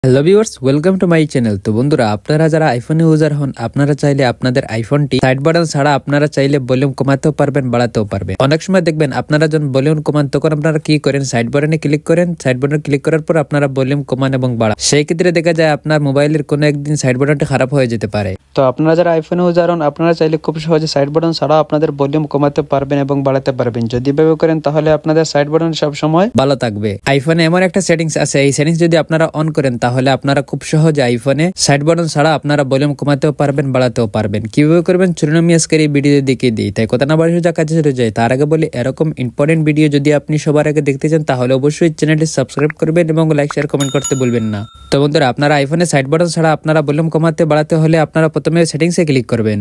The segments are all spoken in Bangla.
Hello viewers, welcome to my channel. তো বন্ধুরা, আপনারা যারা আইফোন ইউজার হন, আপনারা চাইলে আপনাদের আইফোনটি সাইড বাটন ছাড়া আপনারা চাইলে ভলিউম কমাতেও পারবেন, বাড়াতেও পারবেন। অনেক সময় দেখবেন আপনারা যখন ভলিউম কমান তখন আপনারা কি করেন, সাইড বাটনে ক্লিক করেন। সাইড বাটনে ক্লিক করার পর আপনারা ভলিউম কমান এবং বাড়ান। সেই ক্ষেত্রে দেখা যায় আপনার মোবাইলের কোনো একদিন সাইড বাটনটি খারাপ হয়ে যেতে পারে। তো আপনারা যারা আইফোন ইউজার হন, আপনারা চাইলে খুব সহজে সাইড বাটন ছাড়া আপনাদের ভলিউম কমাতে পারবেন এবং বাড়াতে পারবেন। যদি এভাবে করেন তাহলে আপনাদের সাইড বাটন সব সময় ভালো থাকবে। আইফোনে এমন একটা সেটিংস আছে, এই সেটিংস যদি আপনারা অন করেন তাহলে আপনারা খুব সহজে আইফোনে সাইড বাটন ছাড়া আপনারা ভলিউম কমাতেও পারবেন, বাড়াতেও পারবেন। কিভাবে করবেন চলুন আমি আজকের এই ভিডিও দেখিয়ে দিই। তাই কথা না বাড়ি সোজা কাজে চলে যায়। তার আগে বলি, এরকম ইম্পর্টেন্ট ভিডিও যদি আপনি সবার আগে দেখতে চান তাহলে অবশ্যই চ্যানেলটি সাবস্ক্রাইব করবেন এবং লাইক শেয়ার কমেন্ট করতে ভুলবেন না। তো বন্ধুরা, আপনারা আইফোনে সাইড বাটন ছাড়া আপনারা ভলিউম কমাতে বাড়াতে হলে আপনারা প্রথমে সেটিংসে ক্লিক করবেন।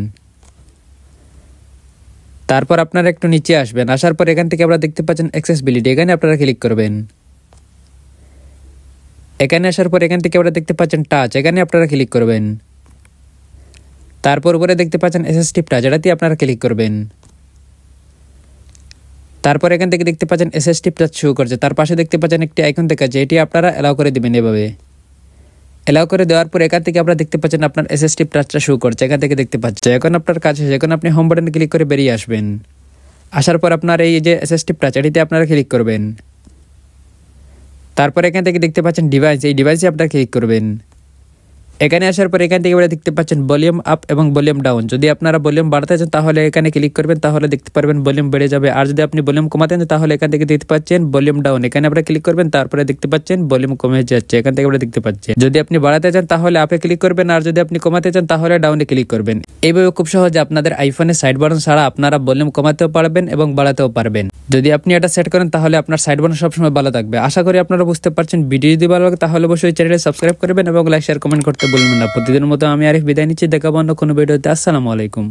তারপর আপনারা একটু নিচে আসবেন। আসার পর এখান থেকে আপনারা দেখতে পাচ্ছেন অ্যাক্সেসিবিলিটি, এখানে আপনারা ক্লিক করবেন। এখানে আসার পর এখান থেকে আপনারা দেখতে পাচ্ছেন টাচ, এখানে আপনারা ক্লিক করবেন। তারপর উপরে দেখতে পাচ্ছেন অ্যাসিস্টিভ টাচ, এটাতে আপনারা ক্লিক করবেন। তারপর এখান থেকে দেখতে পাচ্ছেন অ্যাসিস্টিভ টাচ শো করছে, তার পাশে দেখতে পাচ্ছেন একটি আইকন দেখাচ্ছে, এটি আপনারা অ্যালাউ করে দিবেন। এভাবে অ্যালাউ করে দেওয়ার পর এখান থেকে আপনারা দেখতে পাচ্ছেন আপনার অ্যাসিস্টিভ টাচটা শো করছে, এখান থেকে দেখতে পাচ্ছেন। এখন আপনার কাজ শেষ, এখন আপনি হোম বাটনে ক্লিক করে বেরিয়ে আসবেন। আসার পর আপনার এই যে অ্যাসিস্টিভ টাচ, এটিতে আপনারা ক্লিক করবেন। তারপর এখান থেকে দেখতে পাচ্ছেন ডিভাইস, এই ডিভাইসে আপনারা ক্লিক করবেন। এখানে আসার পর এখান থেকে দেখতে পাচ্ছেন ভলিউম আপ এবং ভলিউম ডাউন। যদি আপনারা ভলিউম বাড়াতে চান তাহলে এখানে ক্লিক করবেন, তাহলে দেখতে পারবেন ভলিউম বেড়ে যাবে। আর যদি আপনি ভলিউম কমাতে চান তাহলে এখান থেকে দেখতে পাচ্ছেন ভলিউম ডাউন, এখানে আপনারা ক্লিক করবেন, তারপরে দেখতে পাচ্ছেন ভলিউম কমে যাচ্ছে, এখান থেকে আপনারা দেখতে পাচ্ছেন। যদি আপনি বাড়াতে চান তাহলে আপে ক্লিক করবেন, আর যদি আপনি কমাতে চান তাহলে ডাউনে ক্লিক করবেন। এইভাবে খুব সহজে আপনাদের আইফোনে সাইড বাটন ছাড়া আপনারা ভলিউম কমাতেও পারবেন এবং বাড়াতেও পারবেন। যদি আপনি এটা সেট করেন তাহলে আপনার সাইড বাটন সবসময় ভালো থাকবে। আশা করি আপনারা বুঝতে পারছেন। ভিডিও যদি ভালো লাগে তাহলে অবশ্যই চ্যানেলে সাবস্ক্রাইব করবেন এবং লাইক শেয়ার কমেন্ট করতে ভুলবেন না। প্রতিদিনের মতো আমি আরিফ বিদায় নিচ্ছি, দেখাবো অন্য কোনো ভিডিওতে। আসসালামু আলাইকুম।